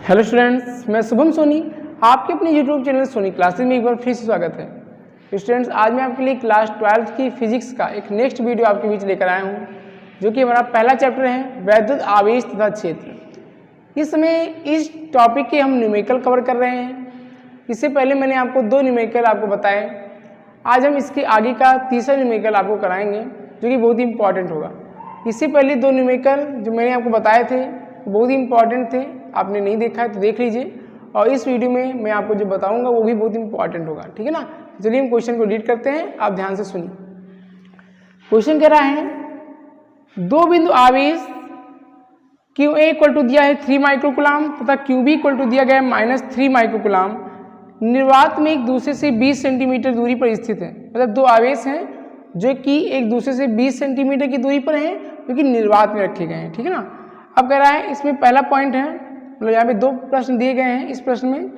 Hello students, मैं शुभम सोनी आपके अपने यूट्यूब चैनल सोनी क्लासेस में एक बार फिर से स्वागत है। स्टूडेंट्स, आज मैं आपके लिए क्लास 12th की फिजिक्स का एक नेक्स्ट वीडियो आपके बीच लेकर आया हूं, जो कि हमारा पहला चैप्टर है वैद्युत आवेश तथा क्षेत्र। इस समय इस टॉपिक के हम न्यूमेरिकल कवर कर रहे हैं। इससे पहले मैंने आपको 2 न्यूमेरिकल आपको बताए। आज हम इसके आगे का तीसरा न्यूमेरिकल आपको कराएंगे, जो कि बहुत ही इंपॉर्टेंट होगा। इससे पहले 2 न्यूमेरिकल जो मैंने आपको बताए थे बहुत ही इंपॉर्टेंट थे, आपने नहीं देखा है तो देख लीजिए। और इस वीडियो में मैं आपको जो बताऊंगा वो भी बहुत इंपॉर्टेंट होगा, ठीक है ना। चलिए हम क्वेश्चन को रीड करते हैं, आप ध्यान से सुनिए। क्वेश्चन कह रहा है 2 बिंदु आवेश QA इक्वल टू दिया है 3 माइक्रोकुलाम तथा QB इक्वल टू दिया गया है -3 माइक्रोकुलाम निर्वात में एक दूसरे से 20 सेंटीमीटर दूरी पर स्थित है। मतलब 2 आवेश हैं जो कि एक दूसरे से 20 सेंटीमीटर की दूरी पर हैं, जो कि निर्वात में रखे गए हैं, ठीक है ना। अब कह रहा है इसमें पहला पॉइंट है, मतलब यहाँ पे 2 प्रश्न दिए गए हैं। इस प्रश्न में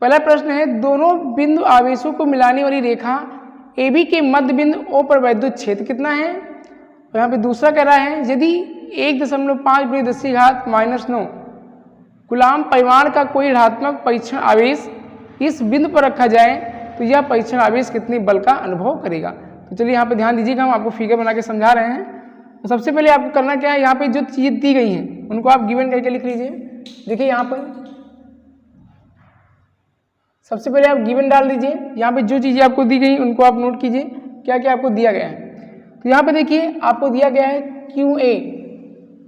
पहला प्रश्न है दोनों बिंदु आवेशों को मिलाने वाली रेखा AB के मध्य बिंदु O पर वैद्युत क्षेत्र कितना है। और यहाँ पे दूसरा कह रहा है यदि 1.5 × 10⁻⁹ कूलाम परिमाण का कोई ऋणात्मक परीक्षण आवेश इस बिंदु पर रखा जाए तो यह परीक्षण आवेश कितने बल का अनुभव करेगा। तो चलिए यहाँ पे ध्यान दीजिएगा, हम आपको फिगर बना के समझा रहे हैं। तो सबसे पहले आपको करना क्या है, यहाँ पे जो चीज़ दी गई हैं उनको आप गिवन करके लिख लीजिए। देखिए यहाँ पर सबसे पहले आप गिवन डाल दीजिए। यहाँ पे जो चीज़ें आपको दी गई उनको आप नोट कीजिए, क्या क्या आपको दिया गया है। तो यहाँ पे देखिए आपको दिया गया है QA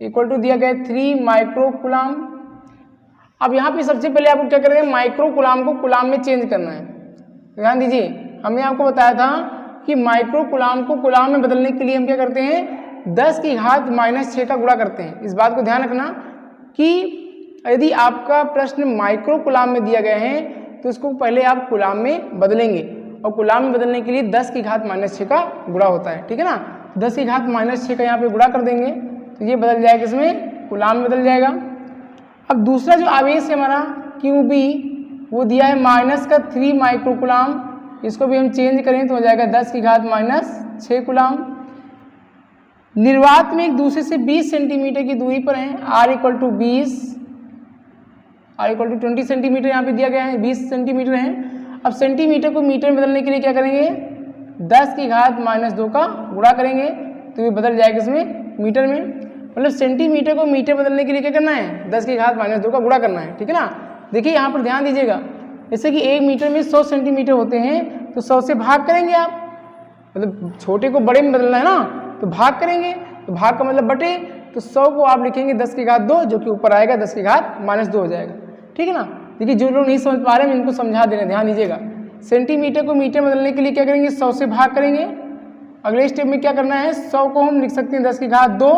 इक्वल टू दिया गया है 3 माइक्रोकुलाम। अब यहाँ पे सबसे पहले आपको क्या करेंगे, माइक्रोकुलाम को कुलाम में चेंज करना है। ध्यान दीजिए, हमने आपको बताया था कि माइक्रोकुलाम को कुलाम में बदलने के लिए हम क्या करते हैं, 10⁻⁻6 का गुणा करते हैं। इस बात को ध्यान रखना कि यदि आपका प्रश्न माइक्रोकुलाम में दिया गया है तो इसको पहले आप कुलाम में बदलेंगे, और कुलाम में बदलने के लिए 10⁻6 का गुणा होता है, ठीक है ना। 10⁻6 का यहाँ पे गुणा कर देंगे तो ये बदल जाएगा, इसमें कुलाम में बदल जाएगा। अब दूसरा जो आवेश है हमारा QB वो दिया है -3 माइक्रोकुलाम, इसको भी हम चेंज करें तो हो जाएगा 10⁻6 कुलाम। निर्वात में एक दूसरे से 20 सेंटीमीटर की दूरी पर है, R इक्वल टू 20 सेंटीमीटर यहाँ पे दिया गया है, 20 सेंटीमीटर है। अब सेंटीमीटर को मीटर में बदलने के लिए क्या करेंगे, 10⁻2 का गुणा करेंगे तो ये बदल जाएगा इसमें मीटर में। मतलब सेंटीमीटर को मीटर बदलने के लिए क्या करना है, 10⁻2 का गुणा करना है, ठीक है ना। देखिए यहाँ पर ध्यान दीजिएगा, जैसे कि 1 मीटर में 100 सेंटीमीटर होते हैं तो 100 से भाग करेंगे आप, मतलब छोटे को बड़े में बदलना है ना, तो भाग करेंगे, तो भाग का मतलब बटे, तो 100 को आप लिखेंगे 10⁻2, जो कि ऊपर आएगा 10⁻2 हो जाएगा, ठीक है ना। देखिए जो लोग नहीं समझ पा रहे हैं मैं इनको समझा दे रहे हैं, ध्यान दीजिएगा। सेंटीमीटर को मीटर बदलने के लिए क्या करेंगे, 100 से भाग करेंगे। अगले स्टेप में क्या करना है, 100 को हम लिख सकते हैं 10⁻2,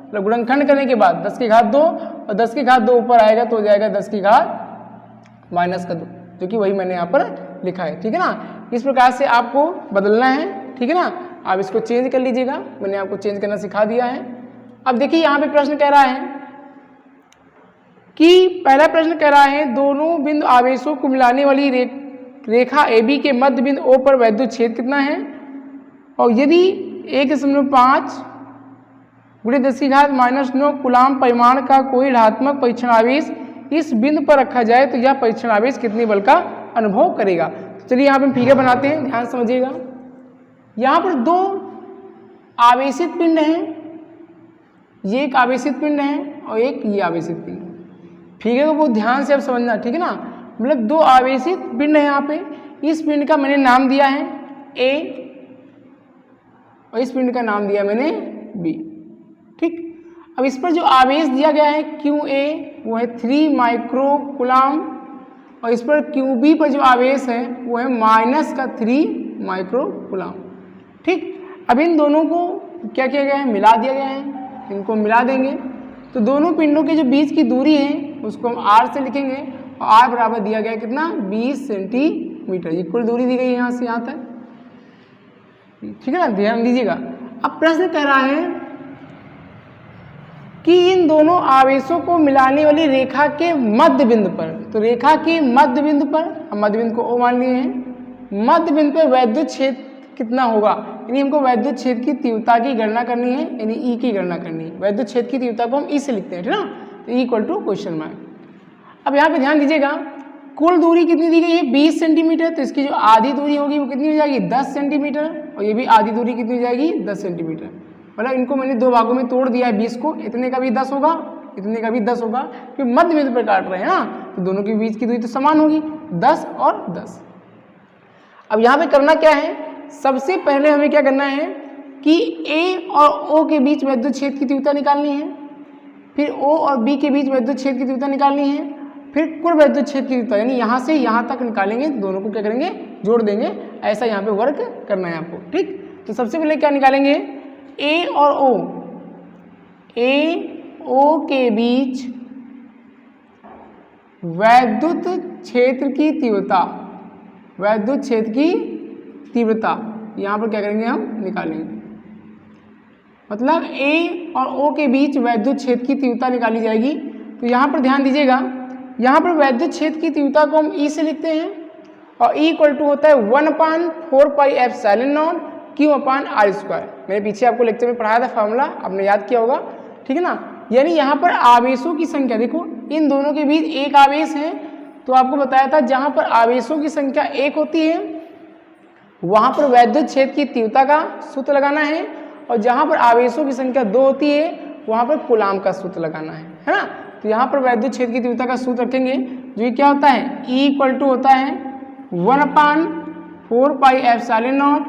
मतलब गुणनखंड करने के बाद 10⁻2, और 10⁻2 ऊपर आएगा तो हो जाएगा 10⁻2, जो कि वही मैंने यहाँ पर लिखा है, ठीक है ना। इस प्रकार से आपको बदलना है, ठीक है ना। आप इसको चेंज कर लीजिएगा, मैंने आपको चेंज करना सिखा दिया है। अब देखिए यहाँ पे प्रश्न कह रहा है कि पहला प्रश्न कह रहा है दोनों बिंदु आवेशों को मिलाने वाली रेखा AB के मध्य बिंदु O पर वैद्युत क्षेत्र कितना है। और यदि 1.5 × 10⁻⁹ कूलाम परिमाण का कोई ऋणात्मक परीक्षण आवेश इस बिंदु पर रखा जाए तो यह परीक्षण आवेश कितने बल का अनुभव करेगा। तो चलिए यहाँ पे हम फिगर बनाते हैं, ध्यान समझिएगा। यहाँ पर 2 आवेशित पिंड हैं, ये एक आवेशित पिंड है और एक ये आवेशित पिंड है। फिगर को बहुत ध्यान से आप समझना, ठीक है ना। मतलब 2 आवेशित पिंड है यहाँ पे, इस पिंड का मैंने नाम दिया है A और इस पिंड का नाम दिया मैंने B, ठीक। अब इस पर जो आवेश दिया गया है QA वो है 3 माइक्रोकुलाम, और इस पर QB पर जो आवेश है वो है -3 माइक्रोकुलाम, ठीक। अब इन दोनों को क्या किया गया है, मिला दिया गया है, इनको मिला देंगे तो दोनों पिंडों के जो बीच की दूरी है उसको हम R से लिखेंगे, और R बराबर दिया गया है कितना, 20 सेंटीमीटर। ये कुल दूरी दी गई है यहाँ से यहाँ तक, ठीक है ना, ध्यान दीजिएगा। अब प्रश्न कह रहा है कि इन दोनों आवेशों को मिलाने वाली रेखा के मध्य बिंदु पर, तो रेखा के मध्य बिंदु पर, हम मध्य बिंदु को O मान लिए हैं, मध्य बिंदु पर वैद्युत क्षेत्र कितना होगा, यानी हमको वैद्युत क्षेत्र की तीव्रता की गणना करनी है, यानी E की गणना करनी है। वैद्युत क्षेत्र की तीव्रता को हम E से लिखते हैं, ठीक है ना, तो E = क्वेश्चन मार्क। अब यहाँ पे ध्यान दीजिएगा, कुल दूरी कितनी दी गई है 20 सेंटीमीटर, तो इसकी जो आधी दूरी होगी वो कितनी हो जाएगी 10 सेंटीमीटर, और ये भी आधी दूरी कितनी हो जाएगी 10 सेंटीमीटर। मतलब इनको मैंने दो भागों में तोड़ दिया है 20 को, इतने का भी 10 होगा, इतने का भी 10 होगा, क्योंकि मध्य बिंदु पर काट रहे हैं ना, तो दोनों के बीच की दूरी तो समान होगी 10 और 10। अब यहाँ पे करना क्या है, सबसे पहले हमें क्या करना है कि A और O के बीच वैद्युत छेद की तीव्रता निकालनी है, फिर O और B के बीच वैद्युत छेद की तीव्रता निकालनी है, फिर कुल वैद्युत छेद की तीव्रता, यानी यहाँ से यहाँ तक निकालेंगे, दोनों को क्या करेंगे जोड़ देंगे। ऐसा यहाँ पे वर्क करना है आपको, ठीक। तो सबसे पहले क्या निकालेंगे, A और O, A O के बीच वैद्युत क्षेत्र की तीव्रता, वैद्युत क्षेत्र की तीव्रता यहाँ पर क्या करेंगे हम निकालेंगे। मतलब A और O के बीच वैद्युत क्षेत्र की तीव्रता निकाली जाएगी। तो यहाँ पर ध्यान दीजिएगा, यहाँ पर वैद्युत क्षेत्र की तीव्रता को हम E से लिखते हैं, और E इक्वल टू होता है 1/4 पाई एप्सिलॉन नॉट Q/r²। मैंने पीछे आपको लेक्चर में पढ़ाया था फॉर्मूला, आपने याद किया होगा, ठीक है ना। यानी यहाँ पर आवेशों की संख्या, देखो इन दोनों के बीच एक आवेश है, तो आपको बताया था जहाँ पर आवेशों की संख्या 1 होती है वहाँ पर वैद्युत क्षेत्र की तीव्रता का सूत्र लगाना है, और जहाँ पर आवेशों की संख्या 2 होती है वहाँ पर कूलाम का सूत्र लगाना है ना। तो यहाँ पर वैद्युत क्षेत्र की तीव्रता का सूत्र रखेंगे, जो ये क्या होता है, E इक्वल टू होता है 1/4 पाई एप्सिलॉन नॉट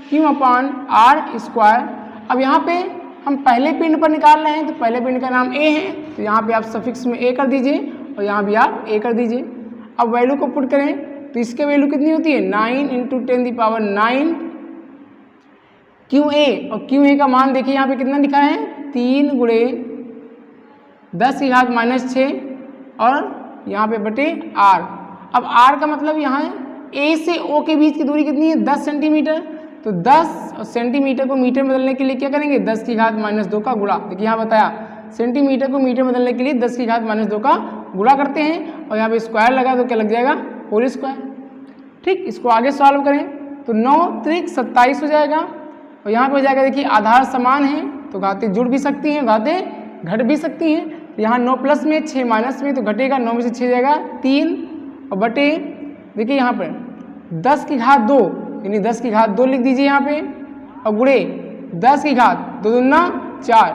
Q/r²। अब यहाँ पे हम पहले पिंड पर निकाल रहे हैं, तो पहले पिंड का नाम A है, तो यहाँ पे आप सफिक्स में A कर दीजिए और यहाँ भी आप A कर दीजिए। अब वैल्यू को पुट करें तो इसके वैल्यू कितनी होती है 9 × 10⁹ QA, और QA का मान देखिए यहाँ पे कितना लिखा है 3 × 10⁻⁻6 और यहाँ पे बटे R। अब R का मतलब यहाँ A से O के बीच की दूरी कितनी है 10 सेंटीमीटर, तो 10 सेंटीमीटर को मीटर बदलने के लिए क्या करेंगे 10⁻2 का गुणा। देखिए यहाँ बताया सेंटीमीटर को मीटर बदलने के लिए 10⁻2 का गुणा करते हैं, और यहाँ पे स्क्वायर लगा तो क्या लग जाएगा होल स्क्वायर, ठीक। इसको आगे सॉल्व करें तो 9 × 27 हो जाएगा, और यहाँ पे हो जाएगा, देखिए आधार समान है तो घातें जुड़ भी सकती हैं, घातें घट भी सकती हैं। यहाँ 9 प्लस में 6 माइनस में तो घटेगा, 9 में से 6 जाएगा 3, और बटे देखिए यहाँ पर 10⁻2 यानी 10⁻2 लिख दीजिए यहाँ पे, और गुणे 10⁻2 दूना 4।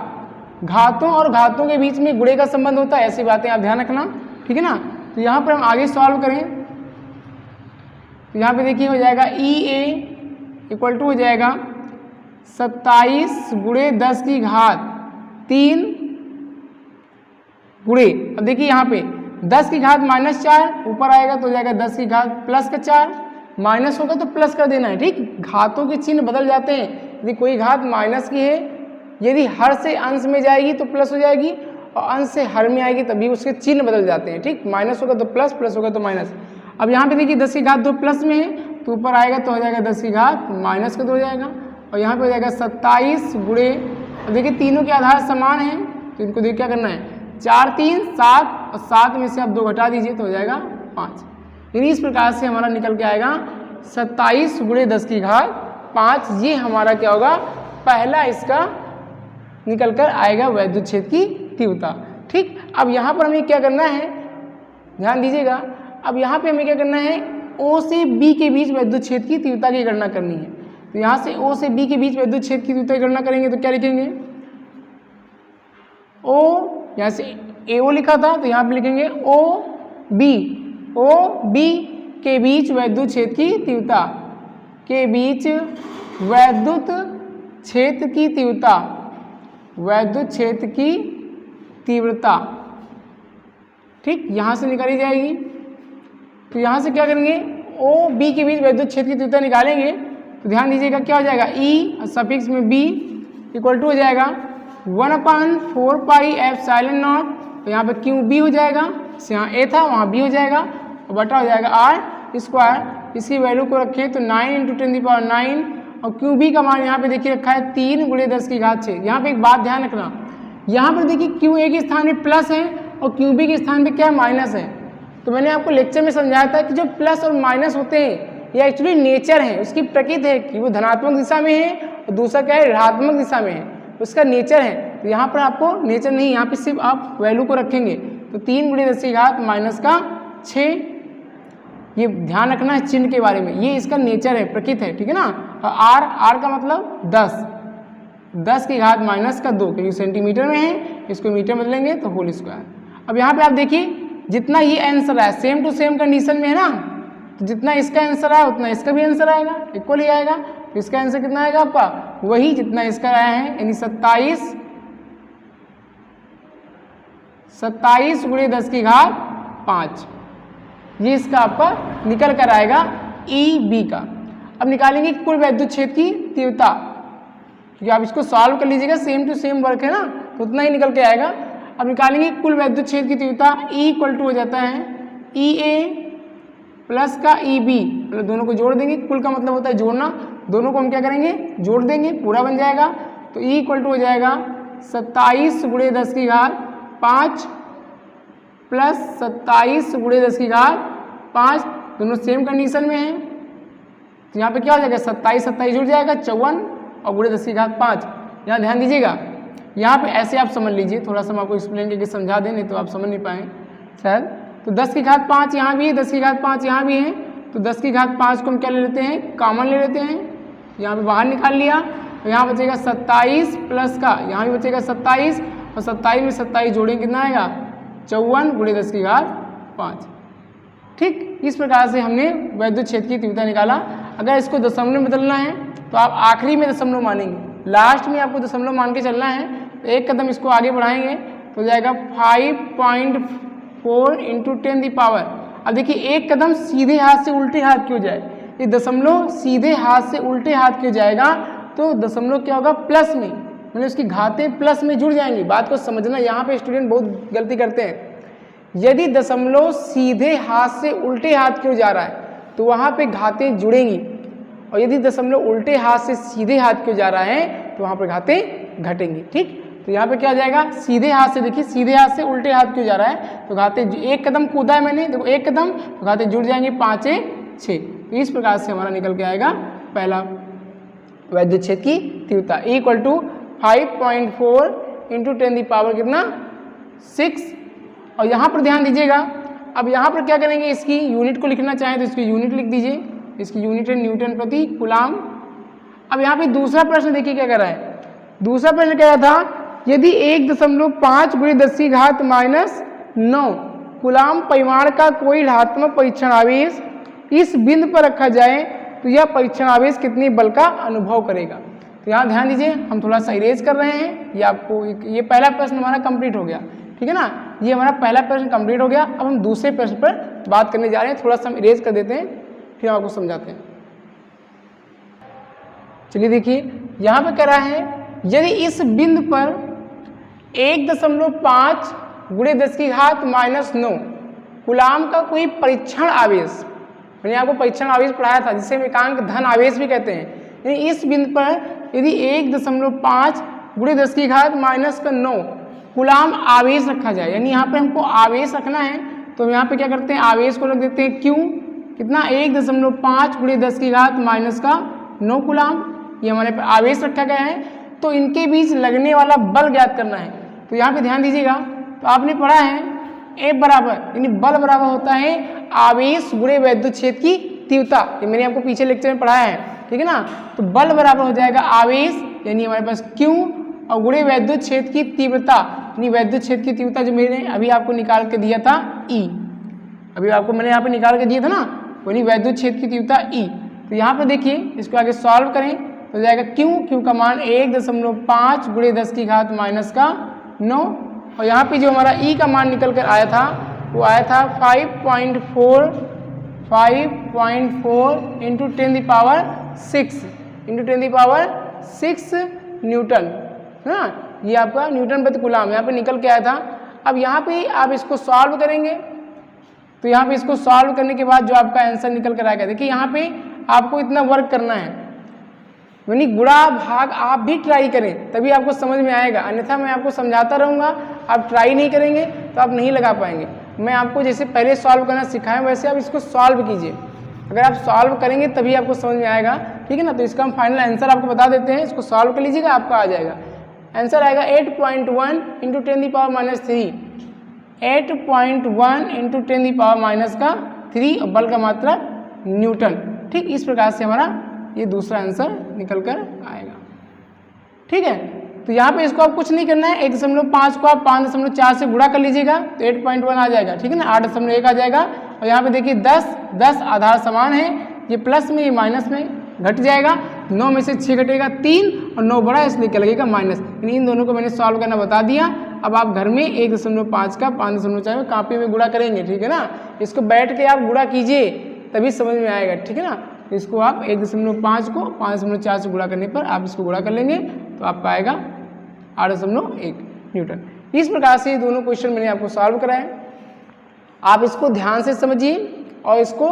घातों और घातों के बीच में गुणे का संबंध होता है, ऐसी बातें आप ध्यान रखना, ठीक है ना। तो यहाँ पर हम आगे सॉल्व करें तो यहाँ पे देखिए हो जाएगा EA इक्वल टू हो जाएगा 27 × 10⁻3 गुणे, अब देखिए यहाँ पे 10⁻⁻4 ऊपर आएगा तो हो जाएगा 10⁻+4, माइनस होगा तो प्लस कर देना है, ठीक। घातों के चिन्ह बदल जाते हैं, यदि कोई घात माइनस की है, यदि हर से अंश में जाएगी तो प्लस हो जाएगी, और अंश से हर में आएगी तभी उसके चिन्ह बदल जाते हैं, ठीक। माइनस होगा तो प्लस, प्लस होगा तो माइनस। अब यहाँ पे देखिए 10⁻2 प्लस में है तो ऊपर आएगा तो हो जाएगा 10⁻−2 हो जाएगा, और यहाँ पे हो जाएगा 27 गुणे, अब देखिए तीनों के आधार समान हैं तो इनको देखिए क्या करना है 4 3 7, और 7 में से आप 2 घटा दीजिए तो हो जाएगा 5। यानी इस प्रकार से हमारा निकल के आएगा 27 × 10⁵5। ये हमारा क्या होगा पहला इसका निकल कर आएगा वैद्युत क्षेत्र की तीव्रता, ठीक। अब यहाँ पर हमें क्या करना है, ध्यान दीजिएगा, अब यहाँ पे हमें क्या करना है O से B के बीच वैद्युत क्षेत्र की तीव्रता की गणना करनी है। तो यहाँ से O से B के बीच वैद्युत क्षेत्र की तीव्रता की गणना करेंगे तो क्या लिखेंगे, O यहाँ से AO लिखा था तो यहाँ पे लिखेंगे OB के बीच वैद्युत क्षेत्र की तीव्रता, के बीच वैद्युत क्षेत्र की तीव्रता, वैद्युत क्षेत्र की तीव्रता, ठीक। यहाँ से निकाली जाएगी, तो यहाँ से क्या करेंगे OB के बीच वैद्युत क्षेत्र की तीव्रता निकालेंगे तो ध्यान दीजिएगा क्या हो जाएगा E सफिक्स में B इक्वल टू हो जाएगा 1/4 पाई एप्सिलॉन नॉट, तो यहाँ पे QB हो जाएगा, यहाँ A था वहाँ B हो जाएगा, और बटा हो जाएगा R²। इसकी वैल्यू को रखें तो 9 × 10⁹, और QB का मान यहाँ पे देखिए रखा है 3 × 10⁶। यहाँ पे एक बात ध्यान रखना, यहाँ पर देखिए QA के स्थान में प्लस है और QB के स्थान पे क्या है माइनस है। तो मैंने आपको लेक्चर में समझाया था कि जो प्लस और माइनस होते हैं ये एक्चुअली नेचर है, उसकी प्रकृति है कि वो धनात्मक दिशा में है और दूसरा क्या है ऋणात्मक दिशा में है, उसका नेचर है। तो यहाँ पर आपको नेचर नहीं, यहाँ पे सिर्फ आप वैल्यू को रखेंगे। तो 3 × 10⁻⁶। ये ध्यान रखना है चिन्ह के बारे में, ये इसका नेचर है, प्रकृति है, ठीक है ना। और आर का मतलब 10⁻², क्योंकि सेंटीमीटर में है, इसको मीटर में बदलेंगे तो होल स्क्वायर। अब यहाँ पे आप देखिए जितना ये आंसर है सेम टू सेम कंडीशन में है ना, तो जितना इसका आंसर आया उतना इसका भी आंसर आएगा, इक्वल ही आएगा। तो इसका आंसर कितना आएगा आपका, वही जितना इसका आया है, यानी 27 × 10⁵ ये इसका आपका निकल कर आएगा EB का। अब निकालेंगे कुल वैद्युत क्षेत्र की तीव्रता, क्योंकि आप इसको सॉल्व कर लीजिएगा, सेम टू सेम वर्क है ना, तो उतना ही निकल के आएगा। अब निकालेंगे कुल वैद्युत क्षेत्र की तीव्रता, E = हो जाता है EA प्लस का EB, मतलब दोनों को जोड़ देंगे, कुल का मतलब होता है जोड़ना, दोनों को हम क्या करेंगे, जोड़ देंगे, पूरा बन जाएगा। तो E = हो जाएगा 27 × 10⁵ प्लस 27 × 10⁵, दोनों सेम कंडीशन में है, तो यहाँ पे क्या हो जाएगा, 27 जुड़ जाएगा 54 और × 10⁵। यहाँ ध्यान दीजिएगा, यहाँ पे ऐसे आप समझ लीजिए, थोड़ा सा मैं आपको एक्सप्लेन करके समझा दें, नहीं तो आप समझ नहीं पाए शायद। तो 10⁵ यहाँ भी है, 10⁵ यहाँ भी है, तो 10⁵ को हम क्या ले लेते हैं, कॉमन ले लेते हैं, यहाँ पे बाहर निकाल लिया, तो यहाँ बचेगा 27 प्लस का, यहाँ भी बचेगा 27 और 27 में 27 जोड़ेंगे कितना आएगा, 54 × 10⁵। ठीक, इस प्रकार से हमने वैद्युत क्षेत्र की तीव्रता निकाला। अगर इसको दशमलव में बदलना है तो आप आखिरी में दशमलव मानेंगे, लास्ट में आपको दशमलव मान के चलना है। तो एक कदम इसको आगे बढ़ाएंगे तो जाएगा 5.4 × 10⁻। अब देखिए एक कदम सीधे हाथ से उल्टे हाथ क्यों जाए, ये दशमलव सीधे हाथ से उल्टे हाथ क्यों जाएगा, तो दशमलव क्या होगा, प्लस में, मतलब उसकी घातें प्लस में जुड़ जाएंगी। बात को समझना, यहाँ पे स्टूडेंट बहुत गलती करते हैं। यदि दशमलव सीधे हाथ से उल्टे हाथ क्यों जा रहा है तो वहाँ पे घातें जुड़ेंगी, और यदि दशमलव उल्टे हाथ से सीधे हाथ क्यों जा रहा है तो वहाँ पे घातें घटेंगी। ठीक, तो यहाँ पे क्या हो जाएगा, सीधे हाथ से, देखिए सीधे हाथ से उल्टे हाथ क्यों जा रहा है तो घातें, एक कदम कूदा है मैंने, देखो एक कदम, तो घातें जुड़ जाएंगी 5 6। तो इस प्रकार से हमारा निकल के आएगा पहला वैद्युत क्षेत्र की तीव्रता, E = 5.4 × 10⁻, कितना 6। और यहाँ पर ध्यान दीजिएगा, अब यहाँ पर क्या करेंगे, इसकी यूनिट को लिखना चाहें तो इसकी यूनिट लिख दीजिए, इसकी यूनिट है न्यूटन प्रति कूलाम। अब यहाँ पे दूसरा प्रश्न देखिए क्या कर रहा है, दूसरा प्रश्न कह रहा था यदि 1.5 × 10⁻⁹ कूलाम परिमाण का कोई ऋणात्मक परीक्षण आवेश इस बिंदु पर रखा जाए तो यह परीक्षण आवेश कितने बल का अनुभव करेगा। तो यहाँ ध्यान दीजिए, हम थोड़ा सा इरेज कर रहे हैं, ये आपको ये पहला प्रश्न हमारा कंप्लीट हो गया, ठीक है ना, ये हमारा पहला प्रश्न कंप्लीट हो गया। अब हम दूसरे प्रश्न पर बात करने जा रहे हैं, थोड़ा सा हम इरेज कर देते हैं, फिर आपको समझाते हैं। चलिए देखिए, यहाँ पे कह रहा है यदि इस बिंदु पर 1.5 × 10⁻⁹ कूलाम का कोई परीक्षण आवेश, मैंने आपको परीक्षण आवेश पढ़ाया था जिसे हम एकांक धन आवेश भी कहते हैं, यानी इस बिंदु पर यदि 1.5 × 10⁻⁹ कूलाम आवेश रखा जाए, यानी यहाँ पे हमको आवेश रखना है, तो यहाँ पे क्या करते हैं, आवेश को रख देते हैं Q, कितना 1.5 × 10⁻⁹ कूलाम, ये हमारे पे आवेश रखा गया है। तो इनके बीच लगने वाला बल ज्ञात करना है। तो यहाँ पे ध्यान दीजिएगा, तो आपने पढ़ा है F बराबर, यानी बल बराबर होता है आवेश गुणे वैद्युत क्षेत्र की तीव्रता, ये मैंने आपको पीछे लेक्चर में पढ़ाया है, ठीक है ना। तो बल बराबर हो जाएगा आवेश, यानी हमारे पास Q, और गुणे वैद्युत क्षेत्र की तीव्रता, यानी वैद्युत क्षेत्र की तीव्रता जो मैंने अभी आपको निकाल के दिया था E, अभी आपको मैंने यहाँ पे निकाल के दिया था ना, वही वैद्युत क्षेत्र की तीव्रता E। तो यहाँ पे देखिए, इसको आगे सॉल्व करें तो जाएगा Q का मान 1.5 × 10⁻⁹, और यहाँ पे जो हमारा E का मान निकल कर आया था वो आया था 5.4 × 10⁻6 न्यूटन, है ना, ये आपका न्यूटन प्रति कूलाम यहाँ पे निकल के आया था। अब यहाँ पे आप इसको सॉल्व करेंगे, तो यहाँ पे इसको सॉल्व करने के बाद जो आपका आंसर निकल कर आएगा, देखिए यहाँ पे आपको इतना वर्क करना है, यानी गुणा भाग आप भी ट्राई करें तभी आपको समझ में आएगा, अन्यथा मैं आपको समझाता रहूँगा, आप ट्राई नहीं करेंगे तो आप नहीं लगा पाएंगे। मैं आपको जैसे पहले सॉल्व करना सिखाया वैसे आप इसको सॉल्व कीजिए, अगर आप सॉल्व करेंगे तभी आपको समझ में आएगा, ठीक है ना। तो इसका हम फाइनल आंसर आपको बता देते हैं, इसको सॉल्व कर लीजिएगा, आपका आ जाएगा आंसर आएगा 8.1 × 10⁻³ 8.1 इंटू 10⁻³ और बल का मात्रा न्यूटन। ठीक, इस प्रकार से हमारा ये दूसरा आंसर निकल कर आएगा। ठीक है, तो यहाँ पे इसको आप कुछ नहीं करना है, 1.5 को आप 5.4 से गुणा कर लीजिएगा तो 8.1 आ जाएगा। ठीक है ना, 8.1 आ जाएगा। और यहाँ पे देखिए 10 आधार समान है, ये प्लस में ये माइनस में घट जाएगा। 9 में से 6 घटेगा 3 और 9 बड़ा इसलिए क्या लगेगा माइनस। इन दोनों को मैंने सॉल्व करना बता दिया। अब आप घर में 1.5 का 5.4 में कापी में गुणा करेंगे। ठीक है ना, इसको बैठ के आप गुणा कीजिए तभी समझ में आएगा। ठीक है ना, इसको आप 1.5 को 5.4 से गुणा करने पर आप इसको गुणा कर लेंगे तो आपका आएगा 8.1 न्यूटन। इस प्रकार से ये दोनों क्वेश्चन मैंने आपको सॉल्व कराए। आप इसको ध्यान से समझिए और इसको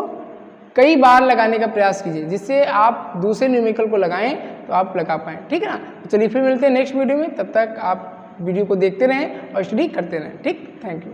कई बार लगाने का प्रयास कीजिए, जिससे आप दूसरे न्यूमेरिकल को लगाएं तो आप लगा पाएँ। ठीक है ना, तो चलिए फिर मिलते हैं नेक्स्ट वीडियो में। तब तक आप वीडियो को देखते रहें और स्टडी करते रहें। ठीक, थैंक यू।